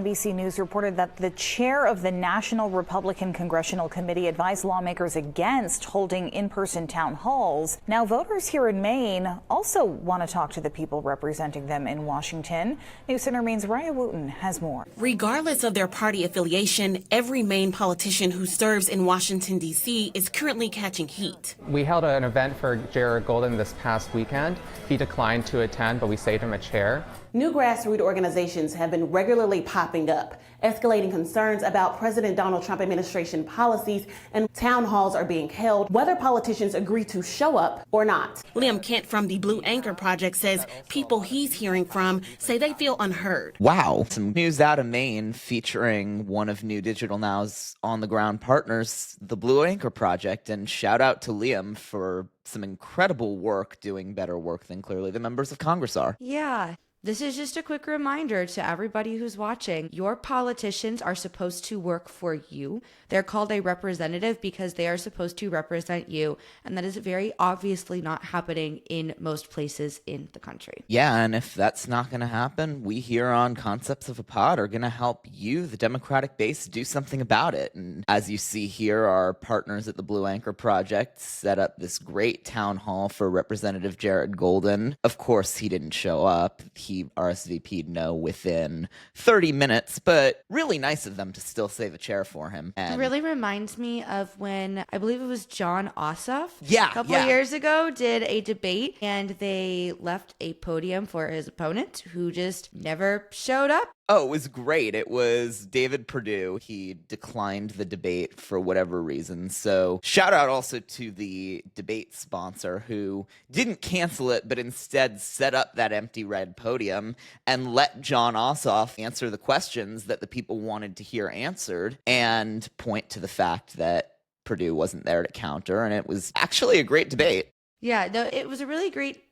NBC News reported that the chair of the National Republican Congressional Committee advised lawmakers against holding in-person town halls. Now, voters here in Maine also want to talk to the people representing them in Washington. News Center Maine's Raya Wooten has more. Regardless of their party affiliation, every Maine politician who serves in Washington, D.C. is currently catching heat. We held an event for Jared Golden this past weekend. He declined to attend, but we saved him a chair. New grassroots organizations have been regularly popping up, escalating concerns about President Donald Trump administration policies, and town halls are being held whether politicians agree to show up or not. Liam Kent from the Blue Anchor Project says people he's hearing from say they feel unheard. Wow. Some news out of Maine featuring one of New Digital Now's on-the-ground partners, the Blue Anchor Project, and shout out to Liam for some incredible work doing better work than clearly the members of Congress are. Yeah. This is just a quick reminder to everybody who's watching. Your politicians are supposed to work for you. They're called a representative because they are supposed to represent you. And that is very obviously not happening in most places in the country. Yeah, and if that's not going to happen, we here on Concepts of a Pod are going to help you, the Democratic base, do something about it. And as you see here, our partners at the Blue Anchor Project set up this great town hall for Representative Jared Golden. Of course, he didn't show up. He RSVP'd no within 30 minutes, but really nice of them to still save a chair for him. And it really reminds me of when, I believe it was John Ossoff, a couple of years ago, did a debate and they left a podium for his opponent who just never showed up. Oh, it was great. It was David Perdue. He declined the debate for whatever reason. So shout out also to the debate sponsor who didn't cancel it, but instead set up that empty red podium and let John Ossoff answer the questions that the people wanted to hear answered and point to the fact that Perdue wasn't there to counter. And it was actually a great debate. Yeah, no, it was a really great,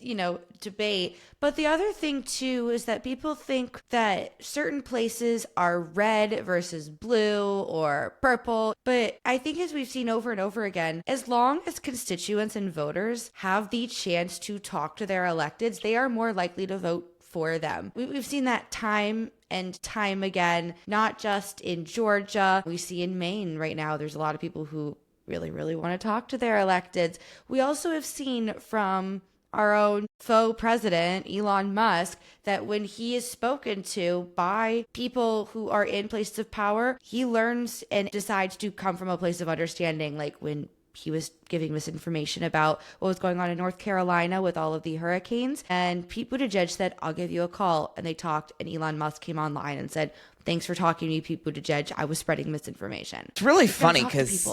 debate. But the other thing, too, is that people think that certain places are red versus blue or purple. But I think as we've seen over and over again, as long as constituents and voters have the chance to talk to their electeds, they are more likely to vote for them. We've seen that time and time again, not just in Georgia. We see in Maine right now, there's a lot of people who really want to talk to their electeds. We also have seen from our own faux president, Elon Musk, that when he is spoken to by people who are in places of power, he learns and decides to come from a place of understanding, like when he was giving misinformation about what was going on in North Carolina with all of the hurricanes. And Pete Buttigieg said, I'll give you a call. And they talked, and Elon Musk came online and said, thanks for talking to me, Pete Buttigieg. I was spreading misinformation. It's really funny because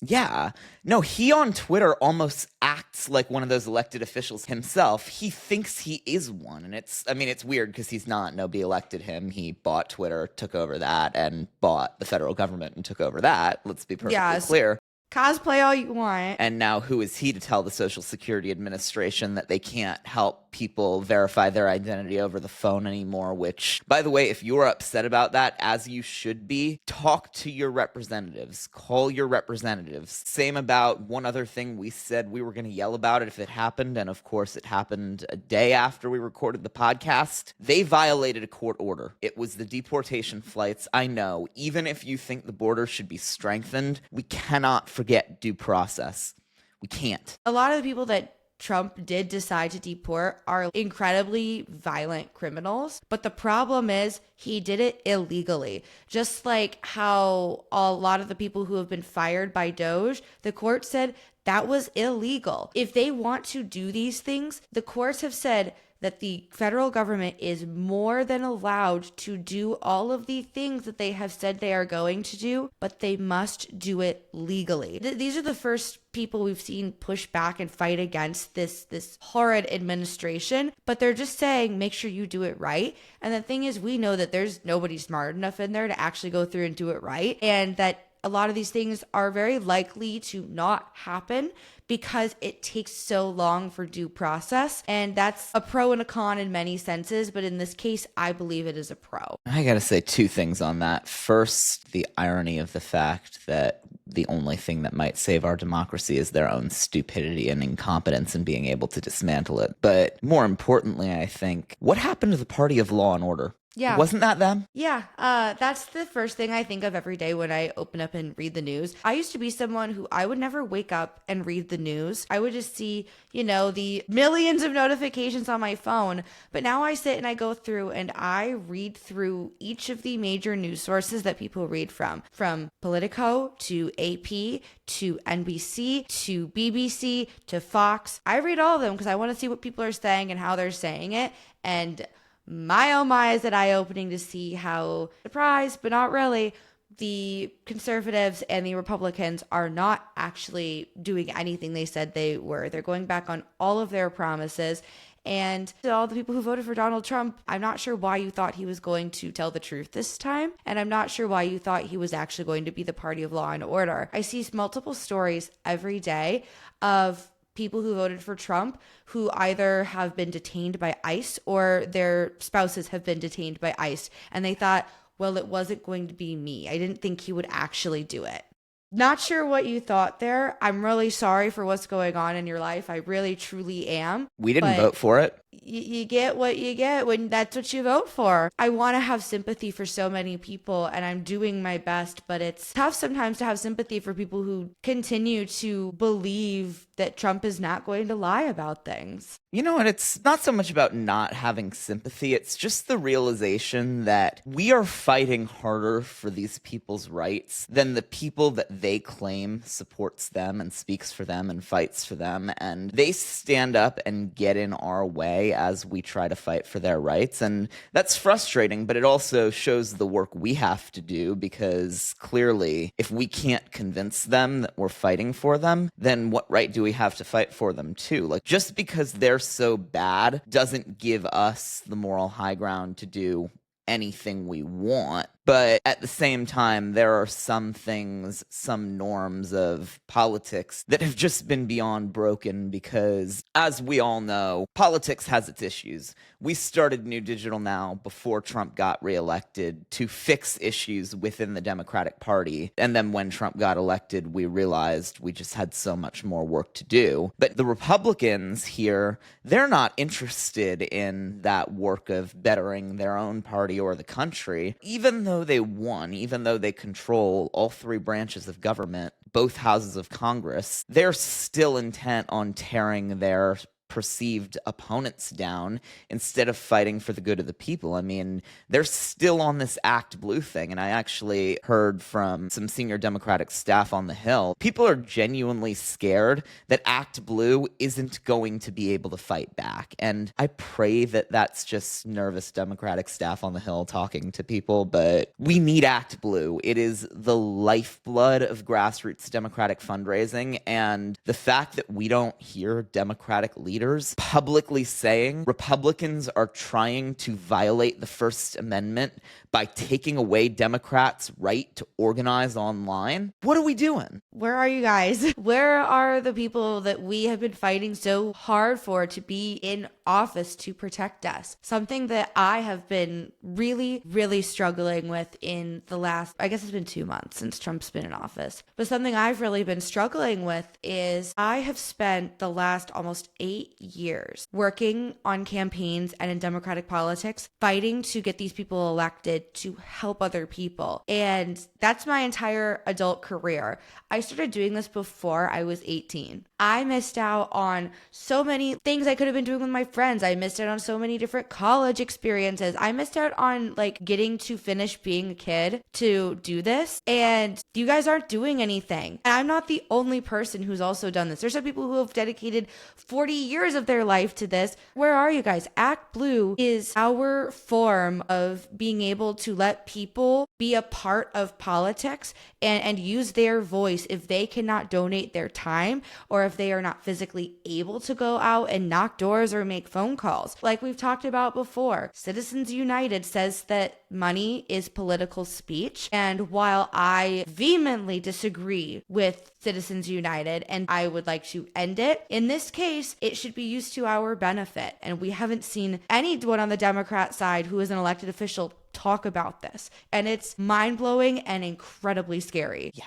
yeah. No, he on Twitter almost acts like one of those elected officials himself. He thinks he is one. And it's weird because he's not. Nobody elected him. He bought Twitter, took over that, and bought the federal government and took over that. Let's be perfectly clear. Cosplay all you want. And now who is he to tell the Social Security Administration that they can't help people verify their identity over the phone anymore? Which, by the way, if you're upset about that, as you should be, talk to your representatives. Call your representatives. Same about one other thing we said we were going to yell about it if it happened. And of course, it happened a day after we recorded the podcast. They violated a court order. It was the deportation flights. I know, even if you think the border should be strengthened, we cannot forget due process. We can't. A lot of the people that Trump did decide to deport are incredibly violent criminals. But the problem is he did it illegally. Just like how a lot of the people who have been fired by Doge, the court said that was illegal. If they want to do these things, the courts have said that the federal government is more than allowed to do all of the things that they have said they are going to do, but they must do it legally. These are the first people we've seen push back and fight against this horrid administration, but they're just saying, make sure you do it right. And the thing is, we know that there's nobody smart enough in there to actually go through and do it right, and that a lot of these things are very likely to not happen because it takes so long for due process. And that's a pro and a con in many senses. But in this case, I believe it is a pro. I got to say two things on that. First, the irony of the fact that the only thing that might save our democracy is their own stupidity and incompetence in being able to dismantle it. But more importantly, I think, what happened to the party of law and order? Yeah. Wasn't that them? Yeah, that's the first thing I think of every day when I open up and read the news. I used to be someone who I would never wake up and read the news. I would just see, the millions of notifications on my phone. But now I sit and I go through and I read through each of the major news sources that people read from Politico to AP to NBC to BBC to Fox. I read all of them because I want to see what people are saying and how they're saying it. And my oh my, is it eye-opening to see how, surprised but not really, the conservatives and the Republicans are not actually doing anything they said they were. They're going back on all of their promises. And to all the people who voted for Donald Trump, I'm not sure why you thought he was going to tell the truth this time. And I'm not sure why you thought he was actually going to be the party of law and order. I see multiple stories every day of people who voted for Trump who either have been detained by ICE or their spouses have been detained by ICE. And they thought, well, it wasn't going to be me. I didn't think he would actually do it. Not sure what you thought there. I'm really sorry for what's going on in your life. I really, truly am. We didn't vote for it. You get what you get when that's what you vote for. I want to have sympathy for so many people, and I'm doing my best, but it's tough sometimes to have sympathy for people who continue to believe that Trump is not going to lie about things. You know what? It's not so much about not having sympathy. It's just the realization that we are fighting harder for these people's rights than the people that they claim supports them and speaks for them and fights for them. And they stand up and get in our way as we try to fight for their rights. And that's frustrating, but it also shows the work we have to do, because clearly, if we can't convince them that we're fighting for them, then what right do we have to fight for them too? Like, just because they're so bad doesn't give us the moral high ground to do anything we want. But at the same time, there are some things, some norms of politics that have just been beyond broken because, as we all know, politics has its issues. We started New Digital Now before Trump got reelected to fix issues within the Democratic Party. And then when Trump got elected, we realized we just had so much more work to do. But the Republicans here, they're not interested in that work of bettering their own party or the country, even though they won, even though they control all three branches of government, both houses of Congress. They're still intent on tearing their perceived opponents down instead of fighting for the good of the people. I mean, they're still on this Act Blue thing, and I actually heard from some senior Democratic staff on the Hill, people are genuinely scared that Act Blue isn't going to be able to fight back. And I pray that that's just nervous Democratic staff on the Hill talking to people, but we need Act Blue. It is the lifeblood of grassroots Democratic fundraising, and the fact that we don't hear Democratic leaders publicly saying Republicans are trying to violate the First Amendment by taking away Democrats' right to organize online. What are we doing? Where are you guys? Where are the people that we have been fighting so hard for to be in office to protect us? Something that I have been really, really struggling with in the last, I guess it's been 2 months since Trump's been in office. But something I've really been struggling with is I have spent the last almost 8 years working on campaigns and in Democratic politics, fighting to get these people elected to help other people. And that's my entire adult career. I started doing this before I was 18. I missed out on so many things I could have been doing with my friends. I missed out on so many different college experiences. I missed out on getting to finish being a kid to do this. And you guys aren't doing anything. And I'm not the only person who's also done this. There's some people who have dedicated 40 years of their life to this. Where are you guys? Act Blue is our form of being able to let people be a part of politics and use their voice if they cannot donate their time or if they are not physically able to go out and knock doors or make phone calls. Like we've talked about before, Citizens United says that money is political speech. And while I vehemently disagree with Citizens United and I would like to end it, in this case, it should be used to our benefit. And we haven't seen anyone on the Democrat side who is an elected official talk about this. And it's mind-blowing and incredibly scary. Yeah.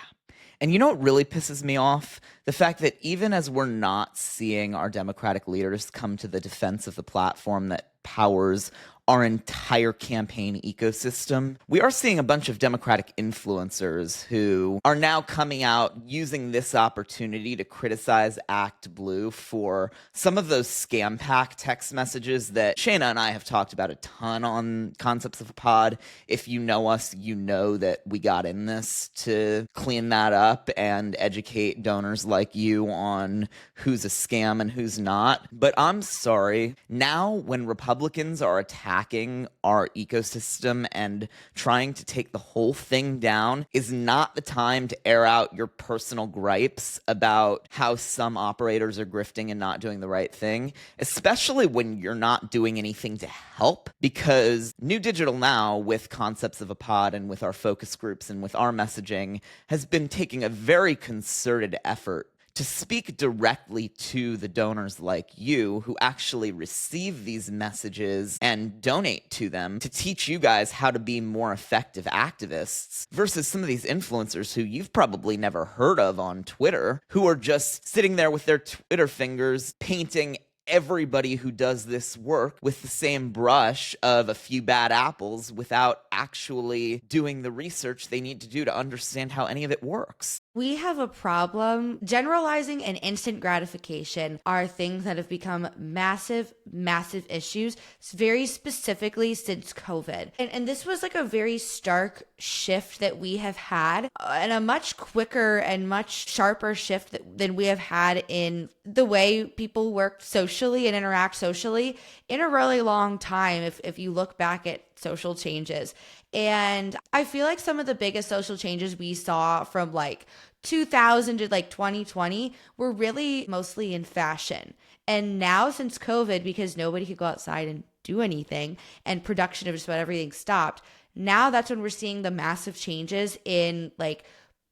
And you know what really pisses me off? The fact that even as we're not seeing our Democratic leaders come to the defense of the platform that powers our entire campaign ecosystem. We are seeing a bunch of Democratic influencers who are now coming out using this opportunity to criticize Act Blue for some of those scam pack text messages that Shayna and I have talked about a ton on Concepts of a Pod. If you know us, you know that we got in this to clean that up and educate donors like you on who's a scam and who's not. But I'm sorry, now when Republicans are attacking our ecosystem and trying to take the whole thing down is not the time to air out your personal gripes about how some operators are grifting and not doing the right thing, especially when you're not doing anything to help. Because New Digital Now, with Concepts of a Pod and with our focus groups and with our messaging, has been taking a very concerted effort to speak directly to the donors like you who actually receive these messages and donate to them to teach you guys how to be more effective activists versus some of these influencers who you've probably never heard of on Twitter, who are just sitting there with their Twitter fingers painting everybody who does this work with the same brush of a few bad apples without actually doing the research they need to do to understand how any of it works. We have a problem. Generalizing and instant gratification are things that have become massive, massive issues, very specifically since COVID. And this was like a very stark shift that we have had, and a much quicker and much sharper shift than we have had in the way people work socially and interact socially in a really long time, if you look back at social changes. And I feel like some of the biggest social changes we saw from like 2000 to like 2020 were really mostly in fashion. And now since COVID, because nobody could go outside and do anything and production of just about everything stopped, now that's when we're seeing the massive changes in like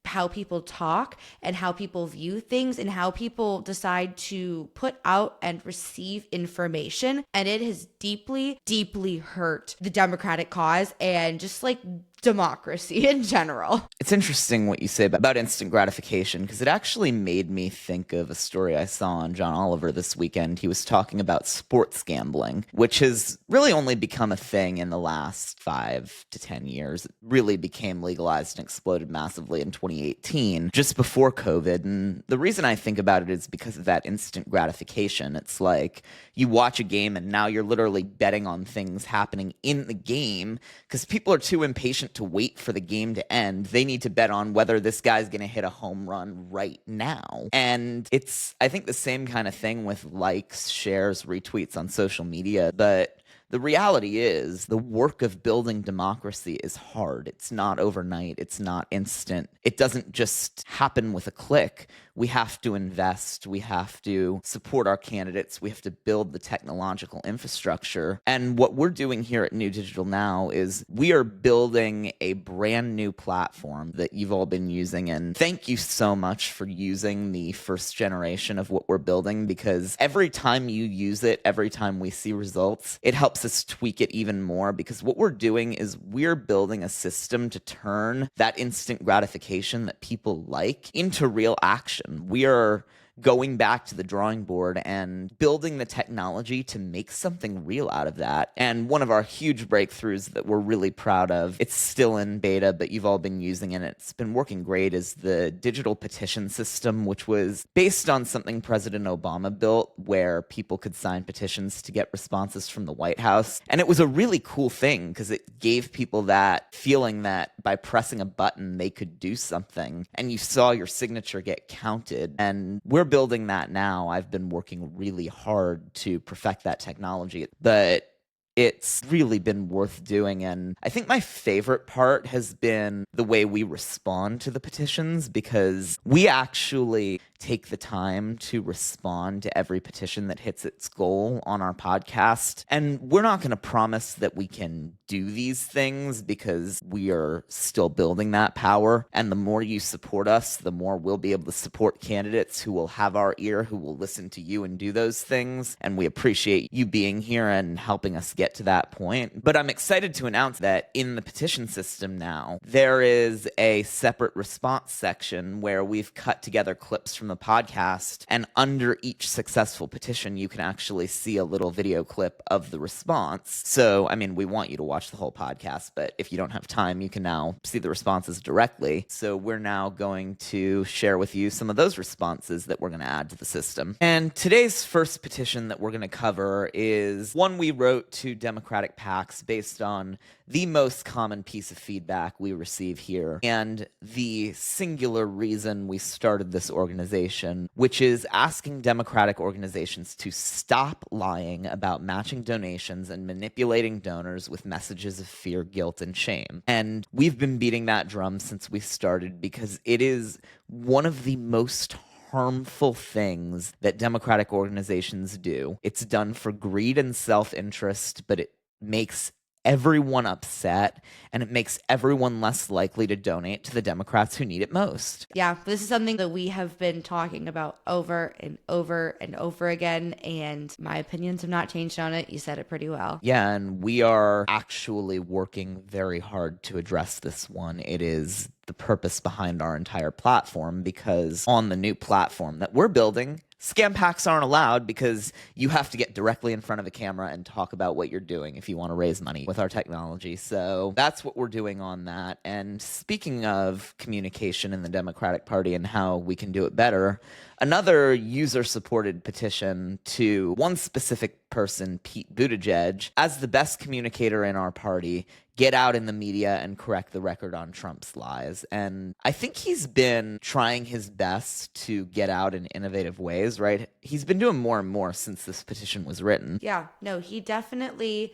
how people talk and how people view things and how people decide to put out and receive information. And it has deeply, deeply hurt the Democratic cause and just like democracy in general. It's interesting what you say about instant gratification, because it actually made me think of a story I saw on John Oliver this weekend. He was talking about sports gambling, which has really only become a thing in the last 5 to 10 years. It really became legalized and exploded massively in 2018, just before COVID. And the reason I think about it is because of that instant gratification. It's like you watch a game and now you're literally betting on things happening in the game because people are too impatient to wait for the game to end. They need to bet on whether this guy's going to hit a home run right now. And it's, I think, the same kind of thing with likes, shares, retweets on social media. But the reality is the work of building democracy is hard. It's not overnight. It's not instant. It doesn't just happen with a click. We have to invest. We have to support our candidates. We have to build the technological infrastructure. And what we're doing here at New Digital Now is we are building a brand new platform that you've all been using. And thank you so much for using the first generation of what we're building, because every time you use it, every time we see results, it helps us tweak it even more, because what we're doing is we're building a system to turn that instant gratification that people like into real action. We are going back to the drawing board and building the technology to make something real out of that. And one of our huge breakthroughs that we're really proud of, it's still in beta, but you've all been using it and it's been working great, is the digital petition system, which was based on something President Obama built where people could sign petitions to get responses from the White House. And it was a really cool thing because it gave people that feeling that by pressing a button, they could do something. And you saw your signature get counted. And we're building that now. I've been working really hard to perfect that technology, but it's really been worth doing. And I think my favorite part has been the way we respond to the petitions, because we actually take the time to respond to every petition that hits its goal on our podcast. And we're not going to promise that we can do these things because we are still building that power. And the more you support us, the more we'll be able to support candidates who will have our ear, who will listen to you and do those things. And we appreciate you being here and helping us get to that point. But I'm excited to announce that in the petition system now, there is a separate response section where we've cut together clips from the podcast. And under each successful petition, you can actually see a little video clip of the response. So, I mean, we want you to watch the whole podcast, but if you don't have time, you can now see the responses directly. So we're now going to share with you some of those responses that we're going to add to the system. And today's first petition that we're going to cover is one we wrote to Democratic PACs based on the most common piece of feedback we receive here and the singular reason we started this organization, which is asking Democratic organizations to stop lying about matching donations and manipulating donors with messages of fear, guilt, and shame. And we've been beating that drum since we started because it is one of the most harmful things that Democratic organizations do. It's done for greed and self-interest, but it makes everyone upset, and it makes everyone less likely to donate to the Democrats who need it most. Yeah, this is something that we have been talking about over and over and over again, and my opinions have not changed on it. You said it pretty well. Yeah, and we are actually working very hard to address this one. It is the purpose behind our entire platform, because on the new platform that we're building, scam packs aren't allowed because you have to get directly in front of a camera and talk about what you're doing if you want to raise money with our technology. So that's what we're doing on that. And speaking of communication in the Democratic Party and how we can do it better, another user-supported petition to one specific person, Pete Buttigieg, as the best communicator in our party, get out in the media and correct the record on Trump's lies. And I think he's been trying his best to get out in innovative ways, right? He's been doing more and more since this petition was written. Yeah, no, he definitely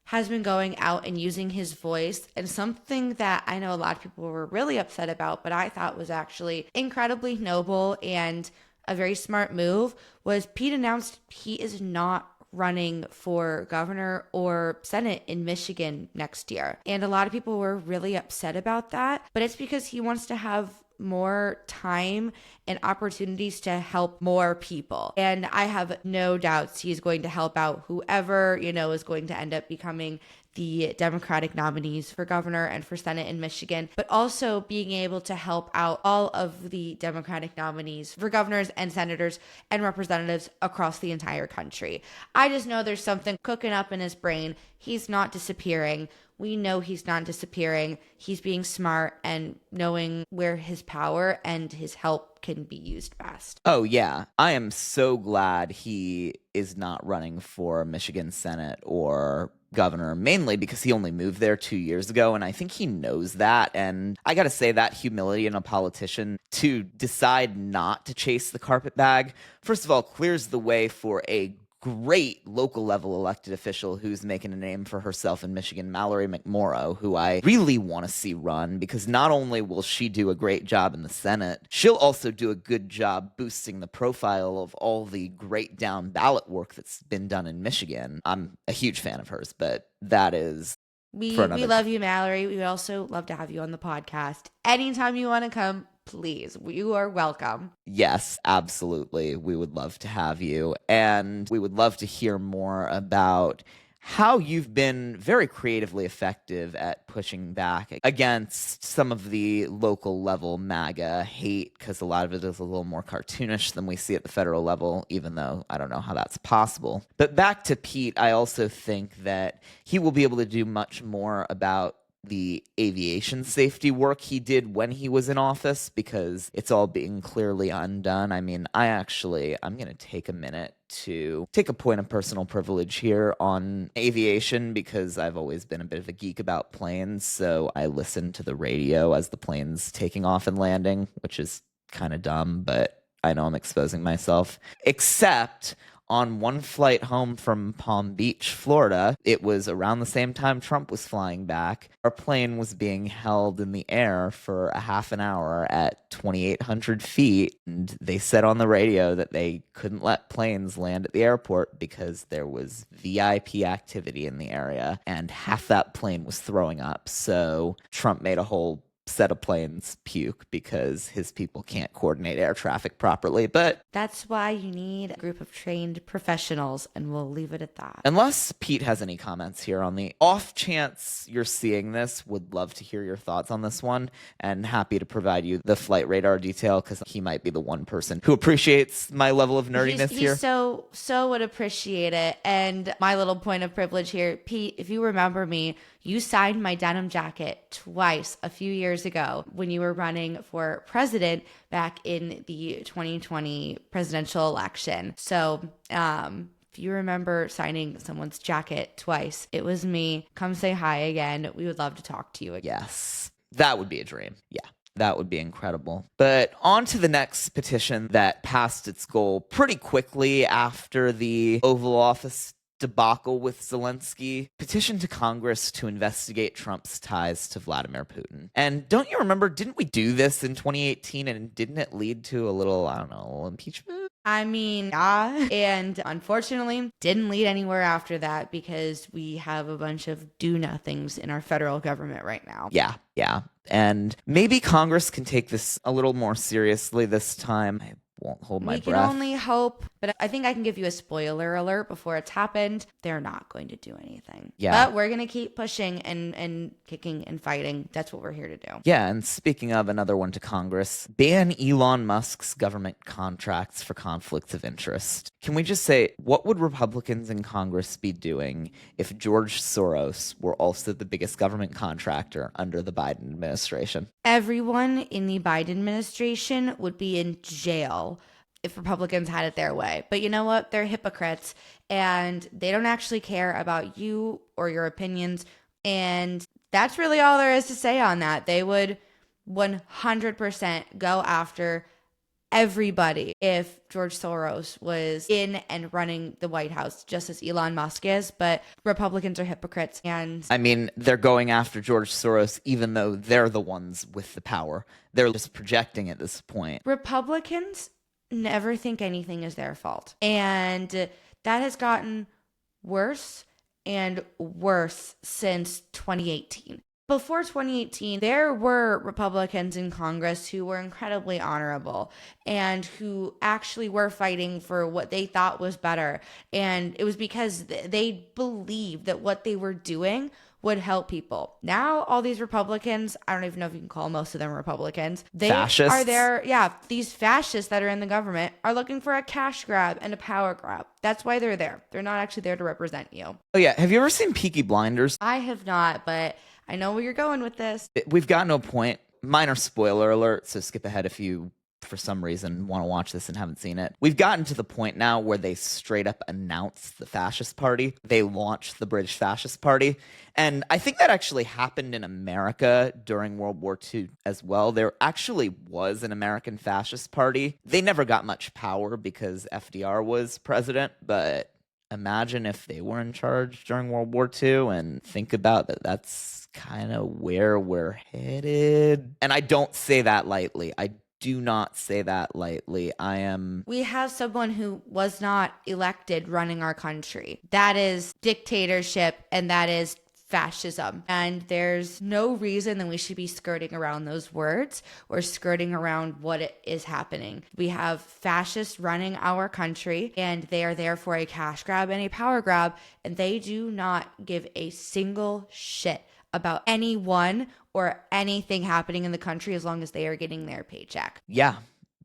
has been going out and using his voice. And something that I know a lot of people were really upset about, but I thought was actually incredibly noble and a very smart move, was Pete announced he is not running for governor or Senate in Michigan next year. And a lot of people were really upset about that, but it's because he wants to have more time and opportunities to help more people. And I have no doubts he's going to help out whoever, is going to end up becoming the Democratic nominees for governor and for Senate in Michigan, but also being able to help out all of the Democratic nominees for governors and senators and representatives across the entire country. I just know there's something cooking up in his brain. He's not disappearing. We know he's not disappearing. He's being smart and knowing where his power and his help can be used best. Oh, yeah. I am so glad he is not running for Michigan Senate or governor, mainly because he only moved there 2 years ago, and I think he knows that. And I gotta say, that humility in a politician to decide not to chase the carpetbag, first of all, clears the way for a great local level elected official who's making a name for herself in Michigan, Mallory McMorrow, who I really want to see run, because not only will she do a great job in the Senate, she'll also do a good job boosting the profile of all the great down ballot work that's been done in Michigan. I'm a huge fan of hers, but that is we love you, Mallory. We would also love to have you on the podcast. Anytime you want to come, please, you are welcome. Yes, absolutely. We would love to have you. And we would love to hear more about how you've been very creatively effective at pushing back against some of the local level MAGA hate, because a lot of it is a little more cartoonish than we see at the federal level, even though I don't know how that's possible. But back to Pete, I also think that he will be able to do much more about the aviation safety work he did when he was in office, because it's all being clearly undone. I mean, I'm going to take a minute to take a point of personal privilege here on aviation, because I've always been a bit of a geek about planes. So I listen to the radio as the plane's taking off and landing, which is kind of dumb, but I know I'm exposing myself. Except on one flight home from Palm Beach, Florida, it was around the same time Trump was flying back. Our plane was being held in the air for a half an hour at 2,800 feet. And they said on the radio that they couldn't let planes land at the airport because there was VIP activity in the area. And half that plane was throwing up. So Trump made a whole set of planes puke because his people can't coordinate air traffic properly. But that's why you need a group of trained professionals, and we'll leave it at that. Unless Pete has any comments here on the off chance you're seeing this, would love to hear your thoughts on this one, and happy to provide you the flight radar detail because he might be the one person who appreciates my level of nerdiness here. He so would appreciate it. And my little point of privilege here, Pete, if you remember me, you signed my denim jacket twice a few years ago when you were running for president back in the 2020 presidential election. So, if you remember signing someone's jacket twice, it was me. Come say hi again. We would love to talk to you again. Yes, that would be a dream. Yeah. That would be incredible. But on to the next petition that passed its goal pretty quickly after the Oval Office debacle with Zelensky. Petition to Congress to investigate Trump's ties to Vladimir Putin. And don't you remember, didn't we do this in 2018 and didn't it lead to a little, I don't know, impeachment? I mean, yeah, and unfortunately didn't lead anywhere after that because we have a bunch of do-nothings in our federal government right now. Yeah. And maybe Congress can take this a little more seriously this time. I won't hold my breath. We can only hope, but I think I can give you a spoiler alert before it's happened. They're not going to do anything. Yeah. But we're going to keep pushing and kicking and fighting. That's what we're here to do. Yeah, and speaking of another one to Congress, ban Elon Musk's government contracts for conflicts of interest. Can we just say, what would Republicans in Congress be doing if George Soros were also the biggest government contractor under the Biden administration? Everyone in the Biden administration would be in jail if Republicans had it their way. But you know what? They're hypocrites and they don't actually care about you or your opinions. And that's really all there is to say on that. They would 100% go after everybody if George Soros was in and running the White House, just as Elon Musk is. But Republicans are hypocrites. And I mean, they're going after George Soros even though they're the ones with the power. They're just projecting at this point. Republicans never think anything is their fault. And that has gotten worse and worse since 2018. Before 2018, there were Republicans in Congress who were incredibly honorable and who actually were fighting for what they thought was better. And it was because they believed that what they were doing would help people. Now, all these Republicans, I don't even know if you can call most of them Republicans. They Fascists? are there. Yeah, these fascists that are in the government are looking for a cash grab and a power grab. That's why they're there. They're not actually there to represent you. Oh yeah, have you ever seen Peaky Blinders? I have not, but I know where you're going with this. We've gotten to a point, minor spoiler alert, so skip ahead if you, for some reason, want to watch this and haven't seen it. We've gotten to the point now where they straight up announce the fascist party. They launched the British Fascist Party. And I think that actually happened in America during World War II as well. There actually was an American Fascist Party. They never got much power because FDR was president, but imagine if they were in charge during World War II and think about that. That's kind of where we're headed. And I don't say that lightly. I do not say that lightly. We have someone who was not elected running our country. That is dictatorship and that is fascism. And there's no reason that we should be skirting around those words or skirting around what is happening. We have fascists running our country and they are there for a cash grab and a power grab, and they do not give a single shit about anyone or anything happening in the country as long as they are getting their paycheck. Yeah.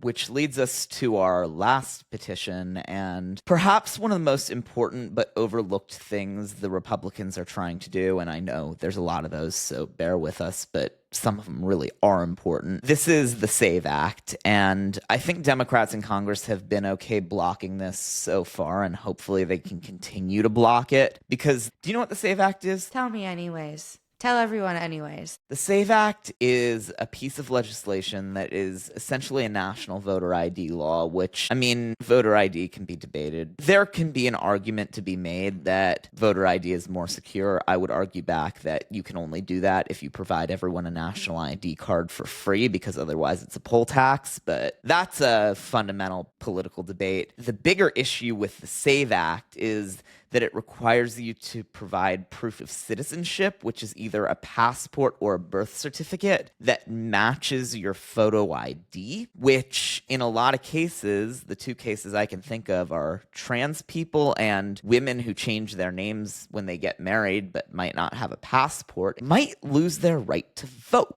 Which leads us to our last petition, and perhaps one of the most important but overlooked things the Republicans are trying to do, and I know there's a lot of those, so bear with us, but some of them really are important. This is the SAVE Act, and I think Democrats in Congress have been okay blocking this so far, and hopefully they can continue to block it, because do you know what the SAVE Act is? Tell me anyways. Tell everyone anyways. The SAVE Act is a piece of legislation that is essentially a national voter ID law, which, I mean, voter ID can be debated. There can be an argument to be made that voter ID is more secure. I would argue back that you can only do that if you provide everyone a national ID card for free, because otherwise it's a poll tax. But that's a fundamental political debate. The bigger issue with the SAVE Act is that it requires you to provide proof of citizenship, which is either a passport or a birth certificate that matches your photo ID, which in a lot of cases, the two cases I can think of are trans people and women who change their names when they get married but might not have a passport, might lose their right to vote.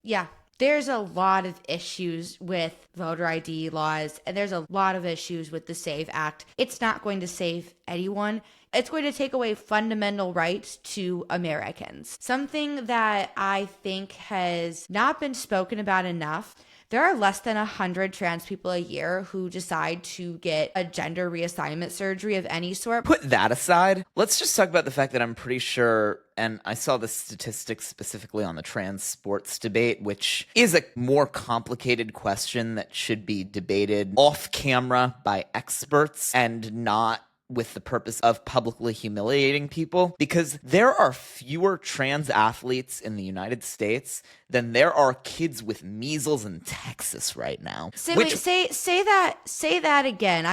Yeah. There's a lot of issues with voter ID laws, and there's a lot of issues with the SAVE Act. It's not going to save anyone. It's going to take away fundamental rights to Americans. Something that I think has not been spoken about enough. There are less than 100 trans people a year who decide to get a gender reassignment surgery of any sort. Put that aside, let's just talk about the fact that I'm pretty sure, and I saw the statistics specifically on the trans sports debate, which is a more complicated question that should be debated off camera by experts and not with the purpose of publicly humiliating people, because there are fewer trans athletes in the United States than there are kids with measles in Texas right now. Say that again.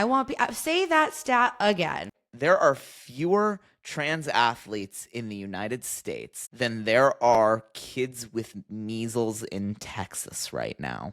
Say that stat again. There are fewer trans athletes in the United States than there are kids with measles in Texas right now.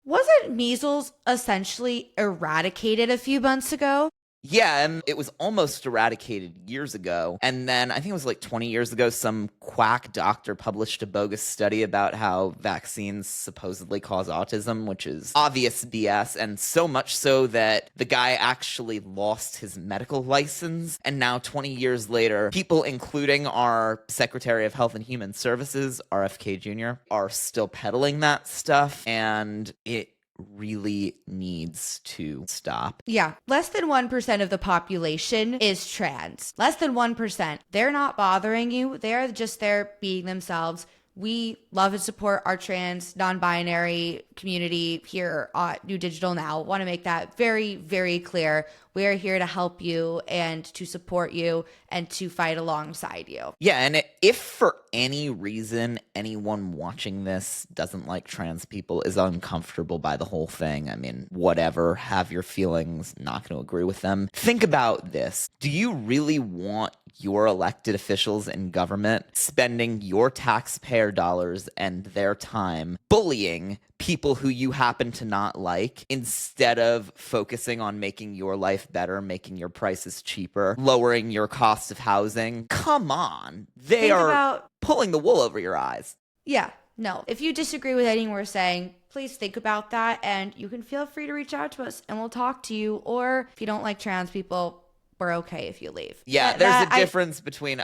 Wasn't measles essentially eradicated a few months ago? Yeah, and it was almost eradicated years ago. And then I think it was like 20 years ago, some quack doctor published a bogus study about how vaccines supposedly cause autism, which is obvious BS. And so much so that the guy actually lost his medical license. And now 20 years later, people, including our Secretary of Health and Human Services, RFK Jr., are still peddling that stuff. And it really needs to stop. Yeah, less than 1% of the population is trans. Less than 1%. They're not bothering you. They're just there being themselves. We love and support our trans, non-binary community here at New Digital Now. Want to make that very, very clear. We are here to help you and to support you and to fight alongside you. Yeah, and if for any reason anyone watching this doesn't like trans people, is uncomfortable by the whole thing, I mean, whatever, have your feelings, not going to agree with them. Think about this. Do you really want your elected officials in government spending your taxpayer dollars and their time bullying people who you happen to not like, instead of focusing on making your life better, making your prices cheaper, lowering your cost of housing? Come on. They are pulling the wool over your eyes. Yeah, no. If you disagree with anything we're saying, please think about that, and you can feel free to reach out to us and we'll talk to you. Or if you don't like trans people, we're okay if you leave. Yeah, there's a difference between,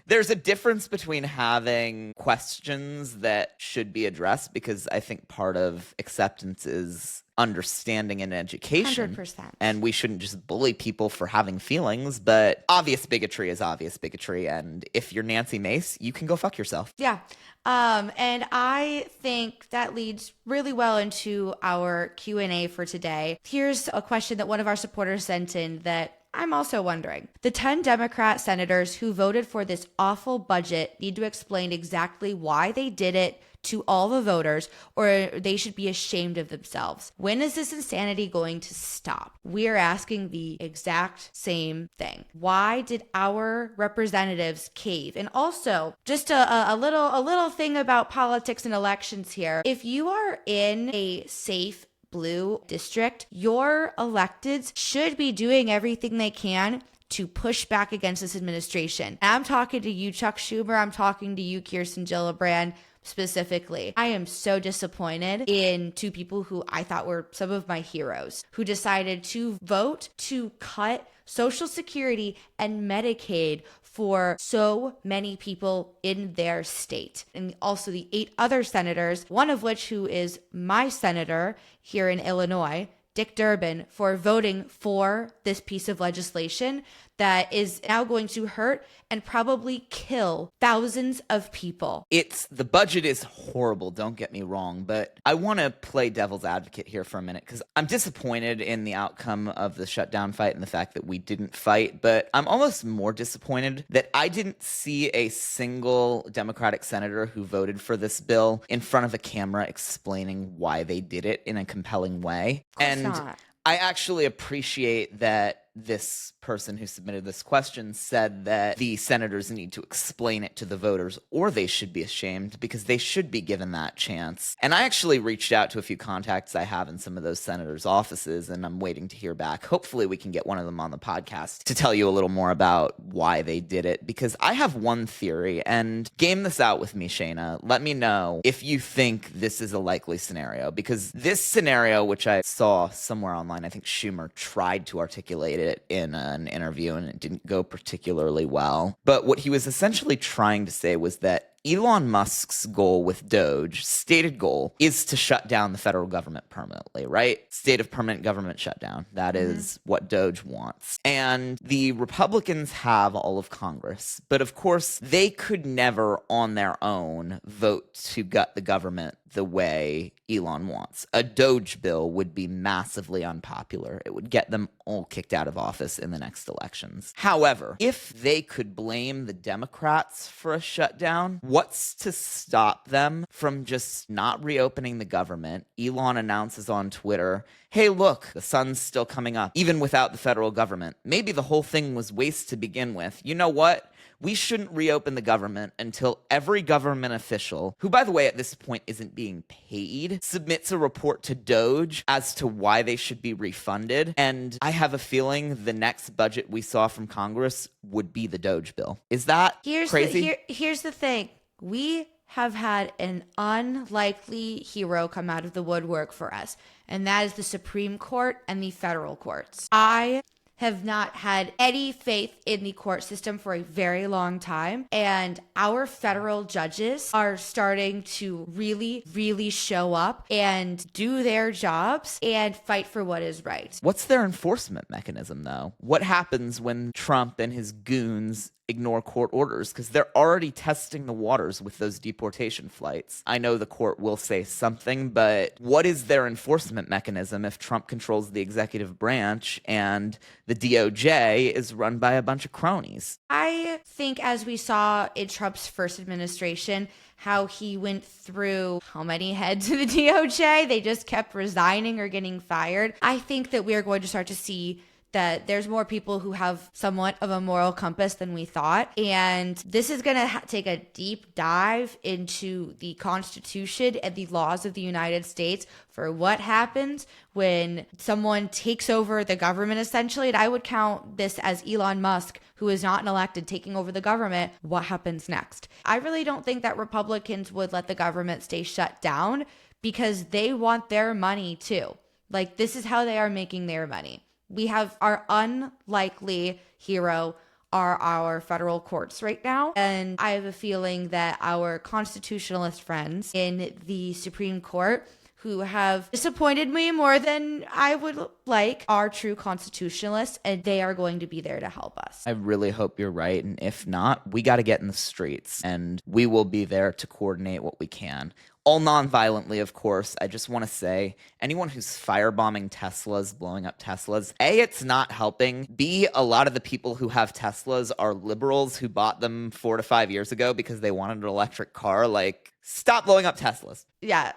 there's a difference between having questions that should be addressed, because I think part of acceptance is understanding and education. 100%. And we shouldn't just bully people for having feelings, but obvious bigotry is obvious bigotry. And if you're Nancy Mace, you can go fuck yourself. Yeah. And I think that leads really well into our Q&A for today. Here's a question that one of our supporters sent in that I'm also wondering. The 10 Democrat senators who voted for this awful budget need to explain exactly why they did it to all the voters, or they should be ashamed of themselves. When is this insanity going to stop? We are asking the exact same thing. Why did our representatives cave? And also, just a little thing about politics and elections here. If you are in a safe blue district, your electeds should be doing everything they can to push back against this administration. And I'm talking to you, Chuck Schumer. I'm talking to you, Kirsten Gillibrand, specifically. I am so disappointed in two people who I thought were some of my heroes, who decided to vote to cut Social Security and Medicaid for so many people in their state. And also the 8 other senators, one of which who is my senator here in Illinois, Dick Durbin, for voting for this piece of legislation that is now going to hurt and probably kill thousands of people. The budget is horrible, don't get me wrong, but I want to play devil's advocate here for a minute, because I'm disappointed in the outcome of the shutdown fight and the fact that we didn't fight, but I'm almost more disappointed that I didn't see a single Democratic senator who voted for this bill in front of a camera explaining why they did it in a compelling way. Of course not. I actually appreciate that this person who submitted this question said that the senators need to explain it to the voters, or they should be ashamed, because they should be given that chance. And I actually reached out to a few contacts I have in some of those senators' offices, and I'm waiting to hear back. Hopefully we can get one of them on the podcast to tell you a little more about why they did it, because I have one theory, and game this out with me, Shayna. Let me know if you think this is a likely scenario, because this scenario, which I saw somewhere online, I think Schumer tried to articulate it in an interview and it didn't go particularly well. But what he was essentially trying to say was that Elon Musk's goal with Doge, stated goal, is to shut down the federal government permanently, right? State of permanent government shutdown. That is what Doge wants. And the Republicans have all of Congress, but of course, they could never on their own vote to gut the government the way Elon wants. A Doge bill would be massively unpopular. It would get them all kicked out of office in the next elections. However, if they could blame the Democrats for a shutdown, what's to stop them from just not reopening the government? Elon announces on Twitter, hey, look, the sun's still coming up, even without the federal government. Maybe the whole thing was waste to begin with. You know what? We shouldn't reopen the government until every government official, who, by the way, at this point isn't being paid, submits a report to Doge as to why they should be refunded. And I have a feeling the next budget we saw from Congress would be the Doge bill. Is that crazy? Here's the thing. We have had an unlikely hero come out of the woodwork for us, and that is the Supreme Court and the federal courts. I have not had any faith in the court system for a very long time. And our federal judges are starting to really show up and do their jobs and fight for what is right. What's their enforcement mechanism, though? What happens when Trump and his goons ignore court orders? Because they're already testing the waters with those deportation flights. I know the court will say something, but what is their enforcement mechanism if Trump controls the executive branch and the DOJ is run by a bunch of cronies? I think, as we saw in Trump's first administration, how he went through how many heads of the DOJ, they just kept resigning or getting fired. I think that we are going to start to see that there's more people who have somewhat of a moral compass than we thought. And this is going to take a deep dive into the Constitution and the laws of the United States for what happens when someone takes over the government, essentially. And I would count this as Elon Musk, who is not elected, taking over the government. What happens next? I really don't think that Republicans would let the government stay shut down, because they want their money too. Like, this is how they are making their money. We have our unlikely hero are our federal courts right now. And I have a feeling that our constitutionalist friends in the Supreme Court, who have disappointed me more than I would like, are true constitutionalists, and they are going to be there to help us. I really hope you're right. And if not, we got to get in the streets, and we will be there to coordinate what we can. All non-violently, of course. I just want to say, anyone who's firebombing Teslas, blowing up Teslas, A, it's not helping. B, a lot of the people who have Teslas are liberals who bought them 4 to 5 years ago because they wanted an electric car. Like, stop blowing up Teslas. Yeah.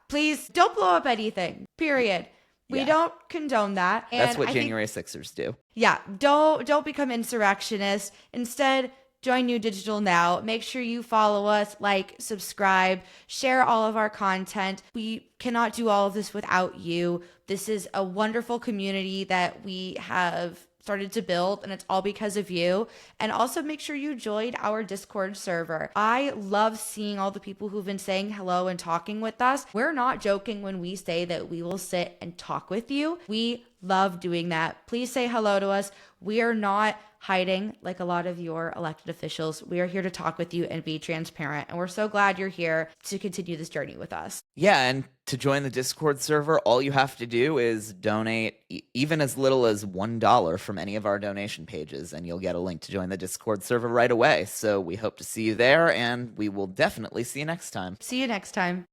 Please don't blow up anything, period. We don't condone that. And that's what January 6ers do. Yeah, don't become insurrectionists. Instead, join New Digital now. Make sure you follow us, like, subscribe, share all of our content. We cannot do all of this without you. This is a wonderful community that we have started to build, and it's all because of you. And also make sure you join our Discord server. I love seeing all the people who've been saying hello and talking with us. We're not joking when we say that we will sit and talk with you. We love doing that. Please say hello to us. We are not hiding like a lot of your elected officials. We are here to talk with you and be transparent. And we're so glad you're here to continue this journey with us. Yeah, and to join the Discord server, all you have to do is donate even as little as $1 from any of our donation pages, and you'll get a link to join the Discord server right away. So we hope to see you there, and we will definitely see you next time. See you next time.